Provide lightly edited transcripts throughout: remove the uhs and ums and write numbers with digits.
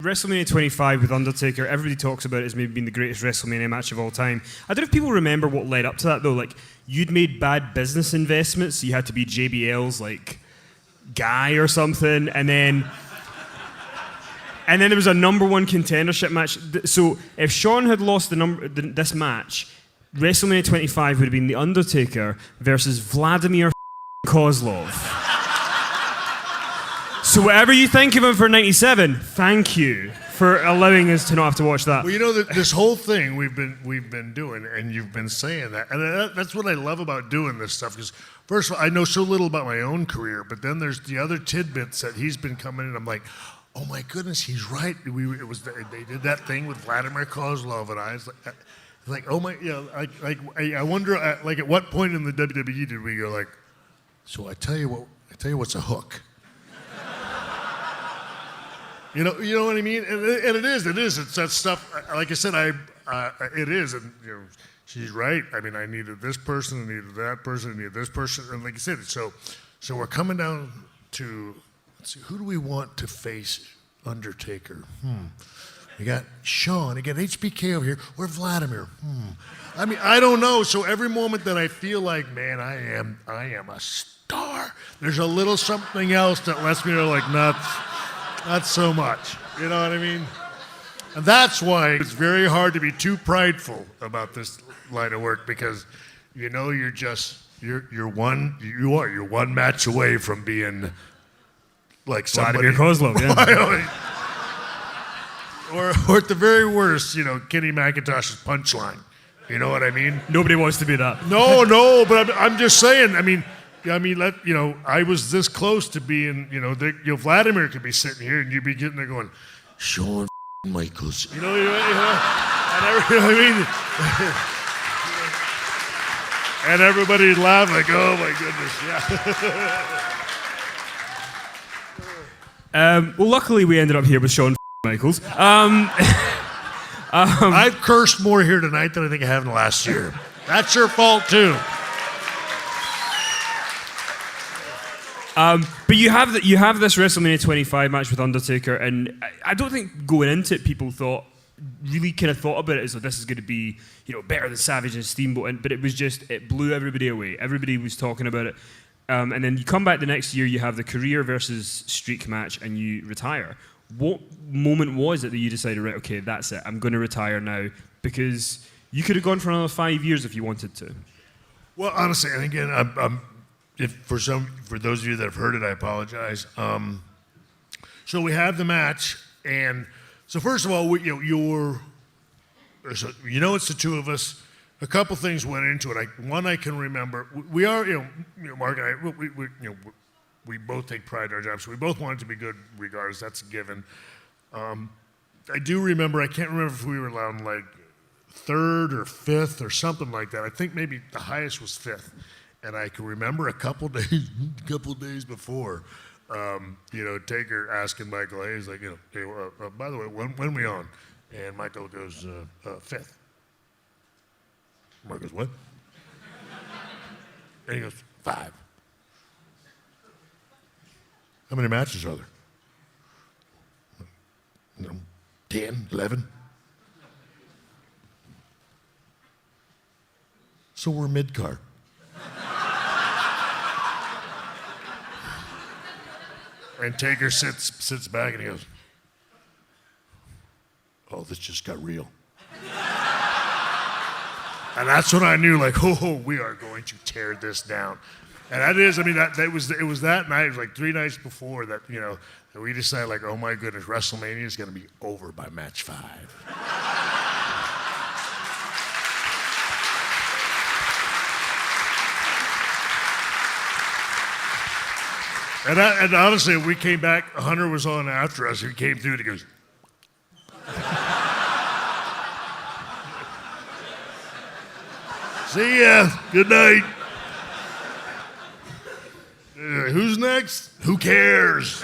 WrestleMania 25 with Undertaker, everybody talks about it as maybe being the greatest WrestleMania match of all time. I don't know if people remember what led up to that though. Like, you'd made bad business investments, so you had to be JBL's like guy or something, and then there was a number one contendership match. So if Shawn had lost this match, WrestleMania 25 would have been The Undertaker versus Vladimir Kozlov. So whatever you think of him for 97, thank you for allowing us to not have to watch that. Well, you know, this whole thing we've been doing, and you've been saying that, and that's what I love about doing this stuff. Because first of all, I know so little about my own career, but then there's the other tidbits that he's been coming in. I'm like, oh my goodness, he's right. They did that thing with Vladimir Kozlov, and I was like, oh my, yeah, I wonder, like, at what point in the WWE did we go like, so I tell you what's a hook. You know what I mean? And it is. It's that stuff. Like I said, it is. And you know, she's right. I mean, I needed this person, I needed that person, I needed this person, and like you said, so we're coming down to, let's see, who do we want to face Undertaker? We got Shawn, we got HBK over here, or Vladimir. I mean, I don't know. So every moment that I feel like, man, I am a star, there's a little something else that lets me know, like, not so much. You know what I mean? And that's why it's very hard to be too prideful about this line of work, because you know you're one match away from being like somebody. Vladimir Kozlov, yeah. or at the very worst, you know, Kenny McIntosh's punchline. You know what I mean? Nobody wants to be that. No, but I'm just saying. I mean, I was this close to being, Vladimir could be sitting here and you'd be getting there going, Shawn Michaels. You know what I mean? And everybody'd laugh like, oh my goodness, yeah. Well, luckily we ended up here with Shawn Michaels. I've cursed more here tonight than I think I have in the last year. That's your fault too. But you have this WrestleMania 25 match with Undertaker, and I don't think going into it people thought about it as though this is going to be, better than Savage and Steamboat, but it blew everybody away. Everybody was talking about it, and then you come back the next year, you have the career versus streak match, and you retire. What moment was it that you decided, right, okay, that's it, I'm going to retire now? Because you could have gone for another 5 years if you wanted to. Well, honestly, and again, for those of you that have heard it, I apologize. So we have the match, and so first of all, it's the two of us. A couple things went into it. One I can remember. We are, Mark and I, we both take pride in our jobs. So we both want it to be good, regardless. That's a given. I do remember. I can't remember if we were allowed like third or fifth or something like that. I think maybe the highest was fifth. And I can remember a couple days before, Taker asking Michael, hey, he's like, hey, by the way, when we on? And Michael goes, fifth. Mark goes, what? And he goes, 5. How many matches are there? 10, 11. So we're mid-card. And Taker sits back and he goes, oh, this just got real. And that's when I knew, like, oh, we are going to tear this down. And that is, it was that night, it was like 3 nights before that, that we decided, like, oh my goodness, WrestleMania is going to be over by match 5. And honestly, we came back, Hunter was on after us, he came through and he goes, see ya, good night. Who's next? Who cares?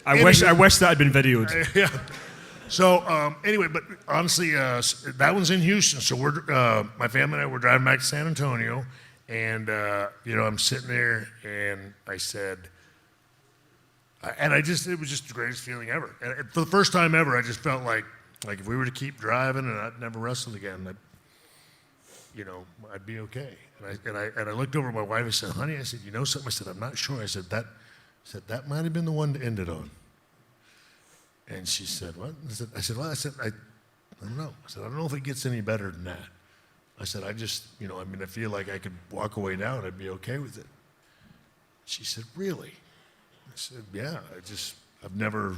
I wish that had been videoed. Yeah. So anyway, but honestly, that one's in Houston. So we're my family and I were driving back to San Antonio, And, I'm sitting there, and I said, it was just the greatest feeling ever. And for the first time ever, I just felt like if we were to keep driving and I'd never wrestled again, I'd be okay. And I looked over at my wife and said, honey, I said, you know something? I said, I'm not sure. I said, that might have been the one to end it on. And she said, what? I said, I don't know. I said, I don't know if it gets any better than that. I said, I just, I feel like I could walk away now and I'd be okay with it. She said, really? I said, yeah, I'd never,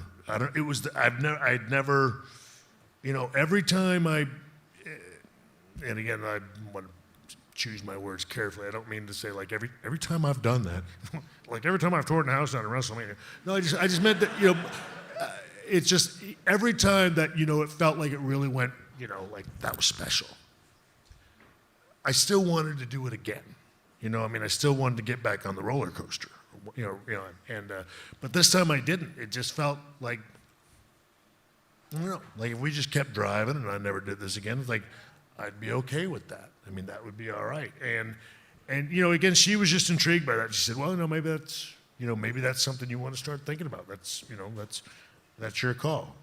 every time and again, I want to choose my words carefully. I don't mean to say like every time I've done that, like every time I've torn the house down in WrestleMania. No, I just meant that, it's just every time that, it felt like it really went, like that was special. I still wanted to do it again. I still wanted to get back on the roller coaster, but this time I didn't. It just felt like, I don't know, like if we just kept driving and I never did this again, it's like, I'd be okay with that. That would be all right. And again, she was just intrigued by that. She said, well, maybe that's something you want to start thinking about. That's your call.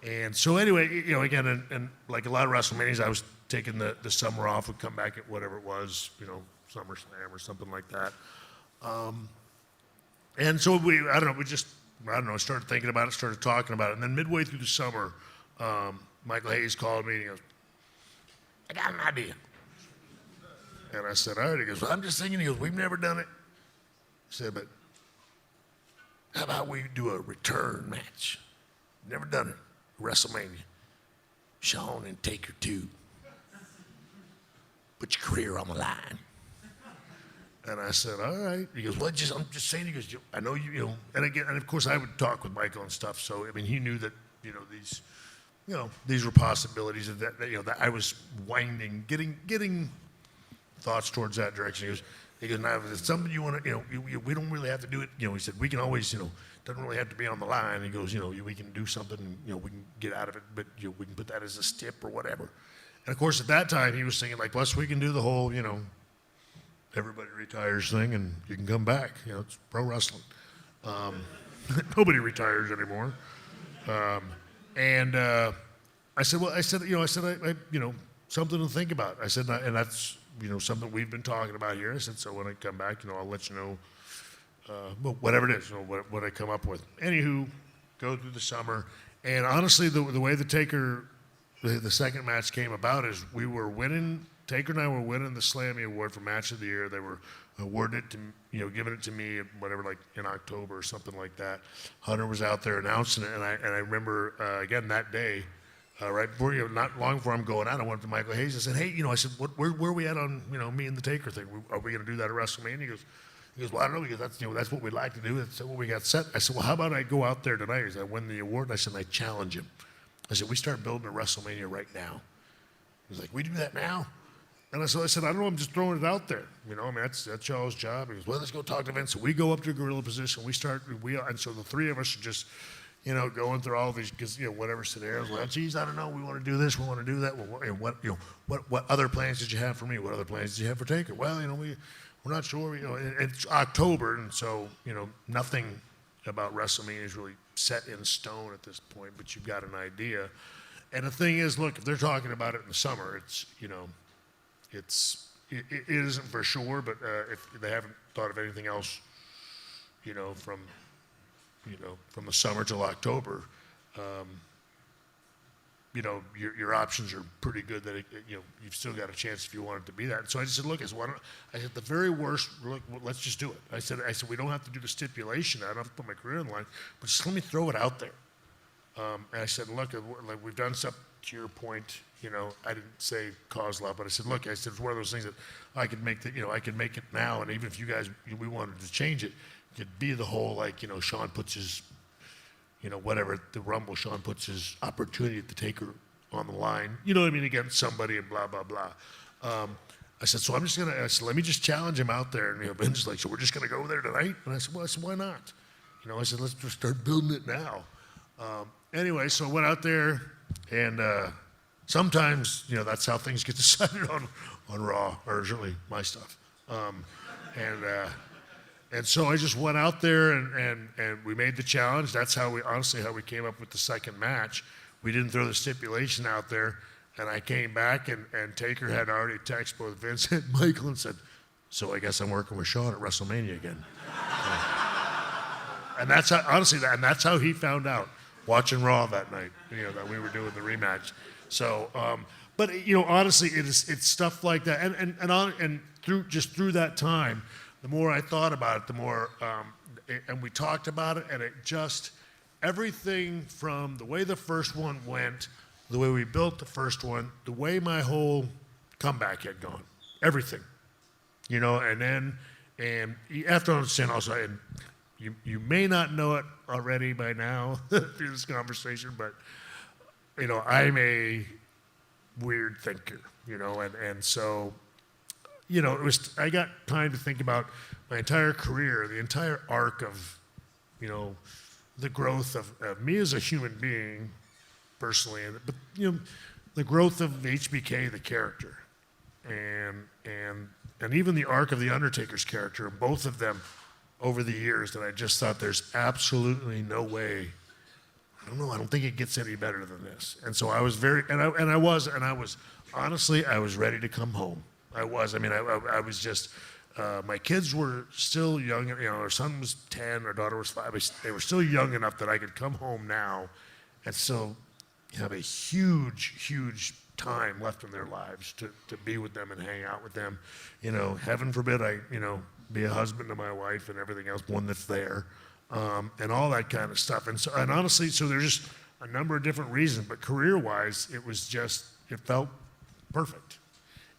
And so anyway, again, and like a lot of WrestleManias, I was taking the summer off, would come back at whatever it was, SummerSlam or something like that. And so I started thinking about it, started talking about it. And then midway through the summer, Michael Hayes called me and he goes, I got an idea. And I said, all right. He goes, well, I'm just thinking. He goes, we've never done it. I said, but how about we do a return match? Never done it. WrestleMania. Shawn and Taker 2. Put your career on the line. And I said, all right. He goes, well, I'm just saying. He goes, I know you, and again, and of course I would talk with Michael and stuff. So, he knew that, these were possibilities of that I was getting thoughts towards that direction. He goes, now if it's something you want to, we don't really have to do it. He said, we can always, doesn't really have to be on the line. He goes, we can do something, we can get out of it, but we can put that as a stip or whatever. And of course, at that time, he was thinking like, plus we can do the whole, everybody retires thing and you can come back. It's pro wrestling. Nobody retires anymore. And I said, something to think about. I said, and that's, something we've been talking about here. I said, so when I come back, I'll let you know, whatever it is, what I come up with. Anywho, go through the summer. And honestly, the way the Taker, the second match came about is we were winning, Taker and I were winning the Slammy Award for Match of the Year. They were awarding it to, giving it to me, whatever, like in October or something like that. Hunter was out there announcing it, and I remember, again, that day, right before, not long before I'm going out, I went to Michael Hayes. I said, hey, I said, where are we at on, me and the Taker thing? Are we going to do that at WrestleMania? He goes, well, I don't know, because that's what we'd like to do. That's what we got set. I said, well, how about I go out there tonight? He said, I win the award. And I said, I challenge him. I said, we start building a WrestleMania right now. He was like, we do that now? And I said, I don't know, I'm just throwing it out there. That's y'all's job. He goes, well, let's go talk to Vince. So we go up to a gorilla position. And so the three of us are just, going through all these, because, whatever scenarios. Well, geez, I don't know. We want to do this. We want to do that. Well, what other plans did you have for me? What other plans did you have for Taker? Well, we're not sure. It's October, and so, nothing about WrestleMania is really set in stone at this point, but you've got an idea. And the thing is, look, if they're talking about it in the summer, it's, it isn't for sure, but if they haven't thought of anything else, from the summer till October, your options are pretty good. That you've still got a chance if you want it to be that. And so I just said, look, I said the very worst, look, let's just do it. I said we don't have to do the stipulation. I don't have to put my career on the line, but just let me throw it out there. And I said, look, like we've done stuff to your point. I didn't say cause love, but I said, look, it's one of those things that I could make I could make it now, and even if you guys we wanted to change it, it could be the whole Shawn puts his, whatever the Rumble, Shawn puts his opportunity to take her on the line, against somebody and blah blah blah. I said, so I said, let me just challenge him out there, and Ben's like, so we're just gonna go there tonight? And I said, well, why not? I said, let's just start building it now. Anyway, so I went out there, and sometimes, that's how things get decided on Raw, or certainly my stuff. And so I just went out there and we made the challenge. That's how we came up with the second match. We didn't throw the stipulation out there. And I came back and Taker had already texted both Vince and Michael and said, so I guess I'm working with Shawn at WrestleMania again. And that's how, honestly, that's how he found out, watching Raw that night, that we were doing the rematch. So, but honestly, it's stuff like that. And through that time, the more I thought about it, the more, and we talked about it, and it just, everything from the way the first one went, the way we built the first one, the way my whole comeback had gone, everything, and you have to understand also, and you may not know it already by now through this conversation, but, I'm a weird thinker, and so, I got time to think about my entire career, the entire arc of, the growth of me as a human being, personally, but the growth of HBK, the character, and even the arc of the Undertaker's character, both of them over the years, that I just thought there's absolutely no way. I don't think it gets any better than this. And so I was I was honestly, I was ready to come home. I was just, my kids were still young, our son was 10, our daughter was 5. They were still young enough that I could come home now and still have a huge time left in their lives to be with them and hang out with them. Heaven forbid I, be a husband to my wife and everything else, one that's there, and all that kind of stuff. And honestly, so there's just a number of different reasons, but career-wise, it felt perfect.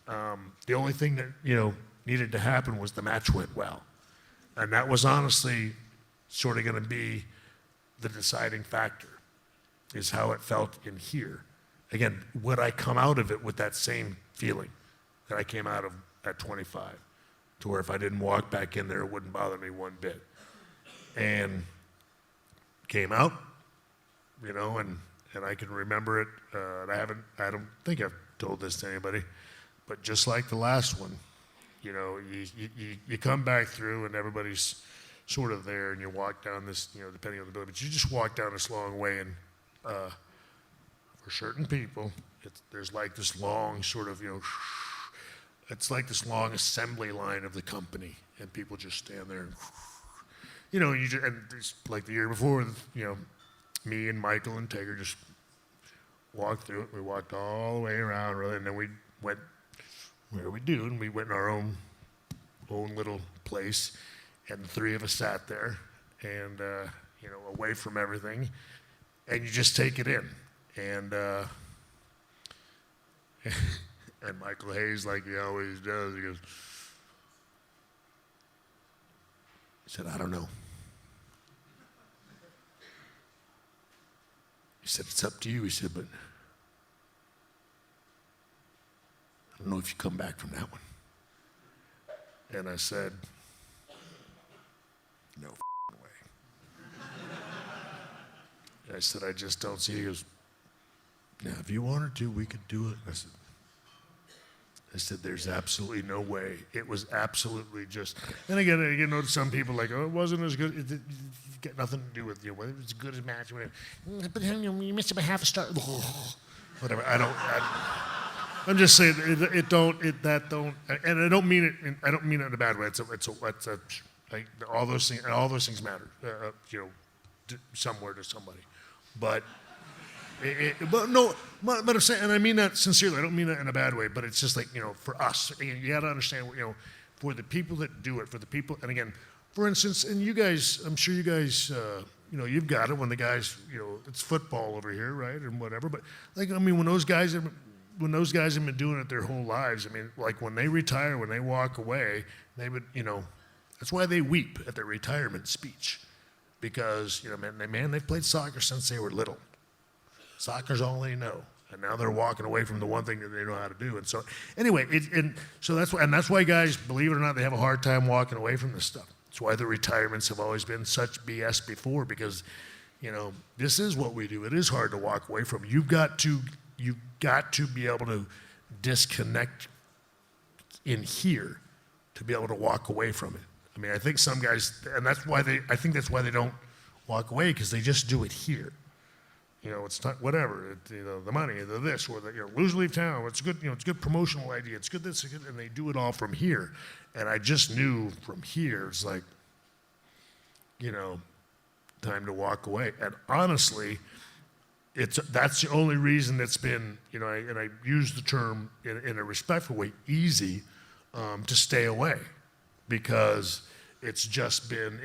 The only thing that, needed to happen was the match went well. And that was honestly sort of going to be the deciding factor, is how it felt in here. Again, would I come out of it with that same feeling that I came out of at 25, to where if I didn't walk back in there, it wouldn't bother me one bit. And came out, and I can remember it, and I don't think I've told this to anybody, but just like the last one, you come back through and everybody's sort of there, and you walk down this, depending on the building, but you just walk down this long way, and for certain people, there's like this long sort of, it's like this long assembly line of the company, and people just stand there, and, and it's like the year before, me and Michael and Taker just walked through it. We walked all the way around, really, and then we went where we do, and we went in our own little place, and the three of us sat there, and away from everything, and you just take it in, and and Michael Hayes, like he always does, he said, I don't know. He said, it's up to you. He said, but I don't know if you come back from that one. And I said, no way. I said, I just don't see it. He goes, now, if you wanted to, we could do it. I said, there's absolutely no way. It was absolutely just, and again, to some people like, oh, it wasn't as good. It got nothing to do with, whether it was as good as match, whatever. But you missed it by half a star. Whatever. I'm just saying it don't, and I don't mean it in a bad way. All those things matter, somewhere to somebody, but I'm saying, and I mean that sincerely. I don't mean that in a bad way, but it's just like, for us, you got to understand, for the people that do it, for the people, and again, for instance, and you guys, I'm sure you guys, you've got it when the guys, it's football over here, right, and whatever. But when those guys have been doing it their whole lives, like when they retire, when they walk away, they would, that's why they weep at their retirement speech, because they've played soccer since they were little. Soccer's all they know, and now they're walking away from the one thing that they know how to do. And so, anyway, that's why guys, believe it or not, they have a hard time walking away from this stuff. That's why the retirements have always been such BS before, because, this is what we do. It is hard to walk away from. You've got to be able to disconnect in here to be able to walk away from it. I mean, I think some guys, and I think that's why they don't walk away, because they just do it here. You know, it's not whatever, the money, the this, or the, lose, leave town. It's good, it's a good promotional idea. It's good this, it's good, and they do it all from here. And I just knew from here, it's like, time to walk away. And honestly, that's the only reason it's been, and I use the term in a respectful way, easy to stay away, because it's just been,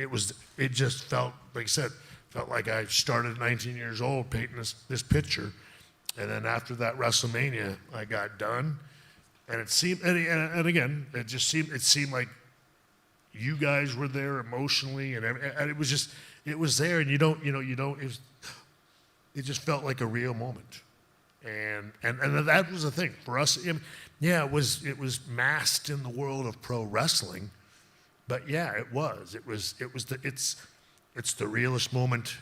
it just felt, like I said, felt like I started at 19 years old painting this picture, and then after that WrestleMania, I got done, and it seemed, and again, it seemed like you guys were there emotionally, and it was just, it was there, and it just felt like a real moment, and that was the thing for us. Yeah, it was masked in the world of pro wrestling, but yeah, it's the realest moment.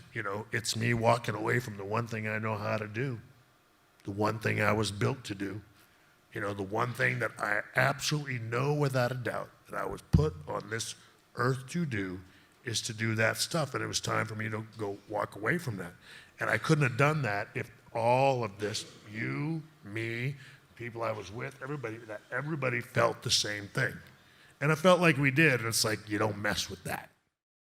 It's me walking away from the one thing I know how to do, the one thing I was built to do, the one thing that I absolutely know without a doubt that I was put on this earth to do is to do that stuff. And it was time for me to go walk away from that. And I couldn't have done that if all of this, you, me, people I was with, everybody felt the same thing. And I felt like we did, and it's like, you don't mess with that.